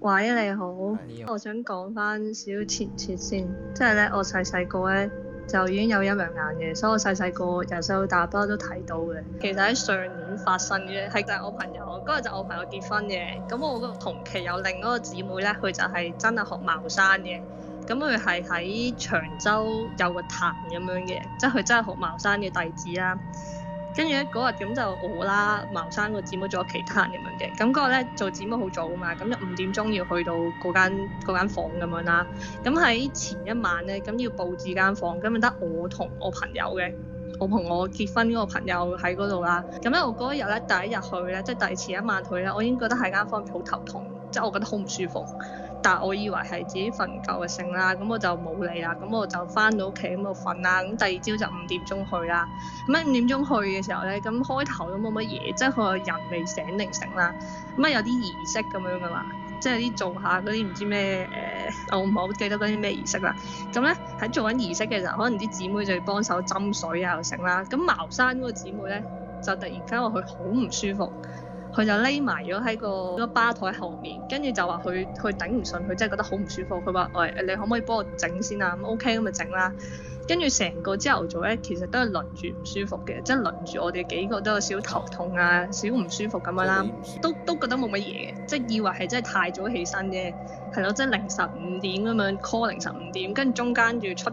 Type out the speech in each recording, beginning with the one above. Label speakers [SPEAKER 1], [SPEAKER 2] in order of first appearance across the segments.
[SPEAKER 1] 喂，你好，
[SPEAKER 2] 你好
[SPEAKER 1] 我想講翻少少前設先，即係咧我細細個咧就已經有陰陽眼嘅，所以我細細個由細到大不嬲都睇到嘅。其實喺上年發生嘅，係就係我朋友嗰日就我朋友結婚嘅，咁我嗰個同期有另一個姊妹咧，佢就係真係學茅山嘅，咁佢係喺長洲有個壇咁樣嘅，即係佢真係學茅山嘅弟子啦。跟住咧嗰日咁就我啦，茅山個姊妹仲有其他人咁樣嘅，咁嗰日咧做姊妹好早啊嘛，咁就5點鐘要去到嗰間房咁樣啦。咁喺前一晚咧，咁要佈置間房，咁就得我同我朋友嘅，我同我結婚嗰個朋友喺嗰度啦。咁咧我嗰一日咧第一日去咧，即係第前一晚去咧，我已經覺得喺間房好頭痛，即係我覺得好唔舒服。但係我以為係自己瞓唔夠嘅性啦，咁我就冇理啦，咁我就翻到屋企咁度瞓啦。咁第二朝就5點鐘去啦。咁喺5點鐘去嘅時候咧，咁開頭都冇乜嘢，即係佢個人未醒定醒啦。咁啊有啲儀式咁樣噶嘛，即係啲做下嗰啲唔知咩我唔係好記得嗰啲咩儀式啦。咁咧喺做緊儀式嘅時候，可能啲姊妹就要幫手斟水啊又成啦。咁茅山嗰個姊妹咧就突然間話佢好唔舒服。佢就匿埋咗喺個吧台後面，跟住就話佢頂唔順，佢真係覺得好唔舒服。佢話：喂，你可唔可以幫我整先啊？咁 OK 咁咪整啦。跟住成個朝頭早咧，其實都係輪住唔舒服嘅，即係輪住我哋幾個都有少頭痛啊，少唔舒服咁樣啦。都覺得冇乜嘢嘅，即係以為係真係太早起身啫，係咯，即係凌晨5點咁樣 call 凌晨5點，跟住中間仲要出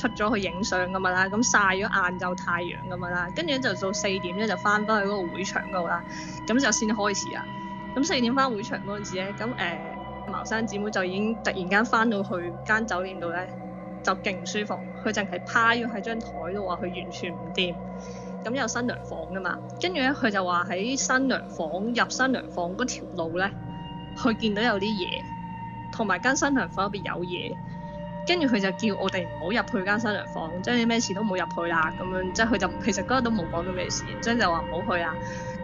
[SPEAKER 1] 咗去影相咁樣啦，咁曬咗晏晝太陽咁樣啦，跟住就到4點咧就翻返去嗰個會場嗰度啦，咁就先開始啦。咁4點翻會場嗰陣時咧，咁茅山姊妹就已經突然間翻到去間酒店度咧，就勁唔舒服，佢淨係趴咗喺張台度話佢完全唔掂。咁有新娘房噶嘛，跟住咧佢就話喺新娘房入新娘房嗰條路咧，佢見到有啲嘢，同埋間新娘房入邊有嘢。跟住佢就叫我哋唔好入去間新娘房，即係咩事都冇入去啦咁樣，即係佢就其實嗰日都冇講到咩事，即係就話唔好去啦。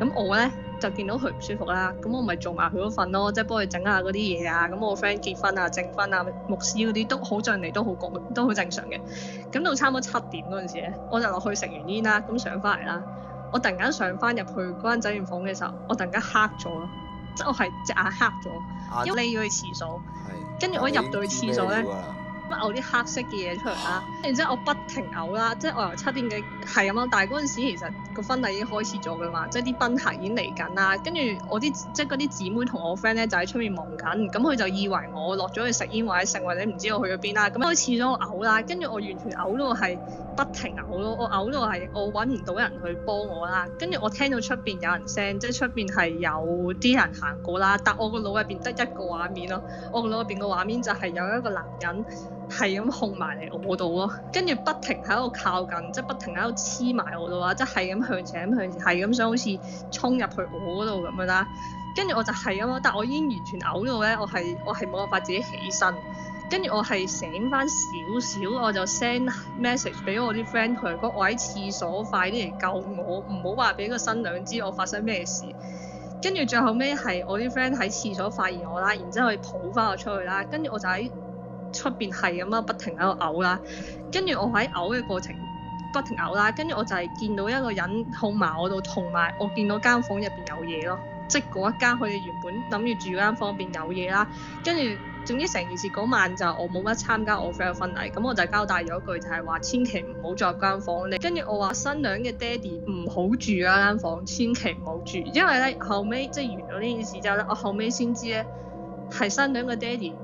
[SPEAKER 1] 咁我咧就見到佢唔舒服啦，咁我咪做埋佢嗰份咯，即係幫佢整下嗰啲嘢啊。咁我 friend 結婚啊、證婚啊、牧師嗰啲都好盡力，都好正常嘅。咁到差唔多7點嗰陣時咧，我就落去食完煙啦，咁上翻嚟啦。我突然間上翻入去嗰間酒店房嘅時候，我突然間黑咗咯，即係我係隻眼黑咗，因為你要去廁所。跟住我入到去廁所咧。咁嘔啲黑色嘅嘢出嚟啦，然之後我不停嘔啦，即係我由7點幾係咁咯。但係嗰陣時其實個婚禮已經開始咗㗎嘛，即係啲賓客已經嚟緊啦。跟住我啲即係嗰啲姊妹同我 friend 咧就喺出面忙緊，咁佢就以為我落咗去食煙或者食，或者唔知我去咗邊啦。咁開始咗我嘔啦，跟住我完全嘔到係不停嘔咯，我嘔到係我揾唔到人去幫我啦。跟住我聽到出邊有人聲，即係出邊係有啲人行過啦，但我個腦入邊得一個畫面咯。我個腦入邊個畫面就係有一個男人係咁控埋嚟我度咯，跟住不停喺度靠近，即係不停喺度黐埋我度啊！即係咁向前係咁想好似衝入去我嗰度咁樣啦。跟住我就係咁咯，但我已經完全嘔到咧，我係冇辦法自己起身。跟住我係醒翻少少，我就 send message 俾我啲 friend，佢講我喺廁所，快啲嚟救我，唔好話俾個新娘知我發生咩事。跟住最後尾係我啲 friend 喺廁所發現我啦，然之後佢抱翻我出去啦，跟住我就喺出邊係咁啊，不停喺度嘔啦。跟住我喺嘔嘅過程不停嘔啦，跟住我就係見到一個人控埋我度，同埋我見到間房入邊有嘢咯，即係嗰一間佢哋原本諗住住間房入邊有嘢啦。跟住總之成件事嗰晚就我冇乜參加我 friend 嘅婚禮，咁我就交代咗一句就係話千祈唔好再入間房。跟住我話新娘嘅爹哋唔好住嗰間房，千祈唔好住，因為咧後尾即係完咗呢件事之後咧，我後尾先知咧係新娘嘅爹哋。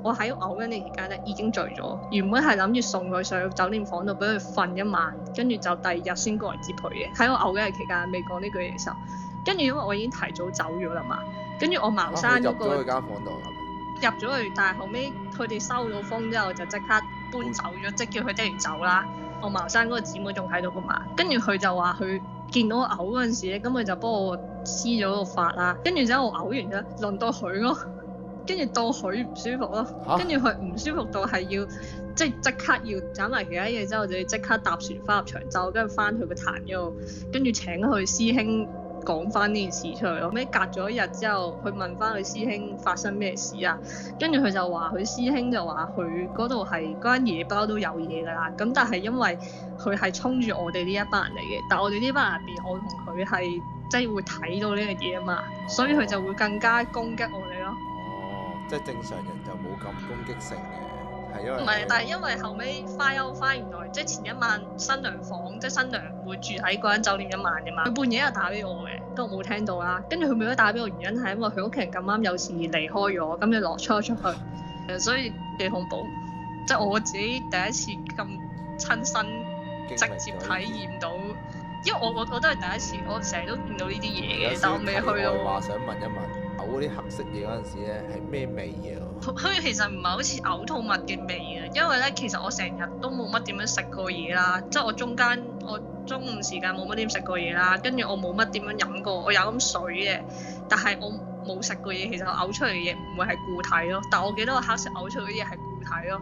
[SPEAKER 1] 我喺嘔緊嘅期間咧已經醉咗，原本係諗住送佢上酒店房度俾佢瞓一晚，跟住就第二日先過嚟接佢嘅。喺我嘔緊嘅期間未講呢句嘢嘅時候，跟住因為我已經提早走咗啦嘛，跟住我茅山嗰個
[SPEAKER 2] 入咗去間房度
[SPEAKER 1] 入咗去，但係後尾佢哋收到風之後就即刻搬走咗，即叫佢爹哋走啦。我茅山嗰個姊妹仲喺度噶嘛，跟住佢就話佢見到我嘔嗰陣時咧，咁佢就幫我黐咗個髮啦，跟住之後我嘔完咗，輪到佢咯。跟住到佢唔舒服咯，跟住佢唔舒服到係要即刻要斬埋其他嘢之後，就要即刻搭船翻入長洲，跟住翻去個壇嗰度，跟住請佢師兄講翻呢件事出嚟咯。後尾隔咗一日之後，去問翻佢師兄發生咩事啊？跟住佢就話佢師兄就話佢嗰度係嗰間嘢包都有嘢㗎啦。咁但係因為佢係衝住我哋呢一班人嚟嘅，但係我哋呢班人入邊，我同佢係即係會睇到呢樣嘢啊嘛，所以佢就會更加攻擊我哋咯。
[SPEAKER 2] 即係正常人就冇咁攻擊性嘅，係因為
[SPEAKER 1] 唔係，但係因為後尾花休花原來即係前一晚新娘房，即係新娘會住喺嗰間酒店一晚嘅嘛。佢半夜又打俾我嘅，不過冇聽到啦。跟住佢冇得打俾我，原因係因為佢屋企人咁啱有事離開咗，咁就落出去，所以幾恐怖。即係我自己第一次咁親身直接體驗到，因為我都係第一次，我成日都見到呢啲嘢嘅，但我未去到。
[SPEAKER 2] 話想問一問，嘔嗰啲黑色嘢嗰陣時咧係咩味嘅？
[SPEAKER 1] 佢其實唔係好似嘔吐物嘅味嘅，因為咧其實我成日都冇乜點樣食過嘢啦，即係我中午時間冇乜點食過嘢啦，跟住我冇乜點樣飲過，我有飲水嘅，但係我冇食過嘢，其實我嘔出嚟嘅嘢唔會係固體咯，但我記得我黑色嘔出嚟啲嘢係固體咯。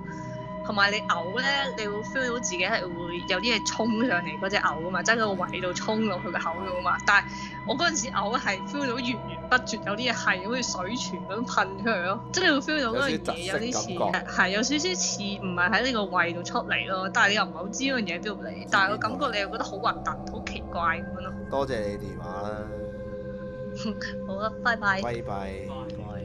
[SPEAKER 1] 同埋你嘔咧，你會 feel 到自己係會有啲嘢衝上嚟嗰隻嘔啊嘛，即係個胃度衝落去個口度啊嘛。但係我嗰陣時嘔係 feel 到源源不絕有啲嘢係好似水泉咁噴出嚟咯，即係你會 feel 到嗰樣嘢有啲似係有少少似唔係喺呢個胃度出嚟咯，但係你又唔係好知嗰樣嘢邊度嚟，但係個感覺你又覺得好核突、好奇怪咁樣咯。
[SPEAKER 2] 多謝你電話啦。
[SPEAKER 1] 好啦，拜拜。
[SPEAKER 2] 拜拜。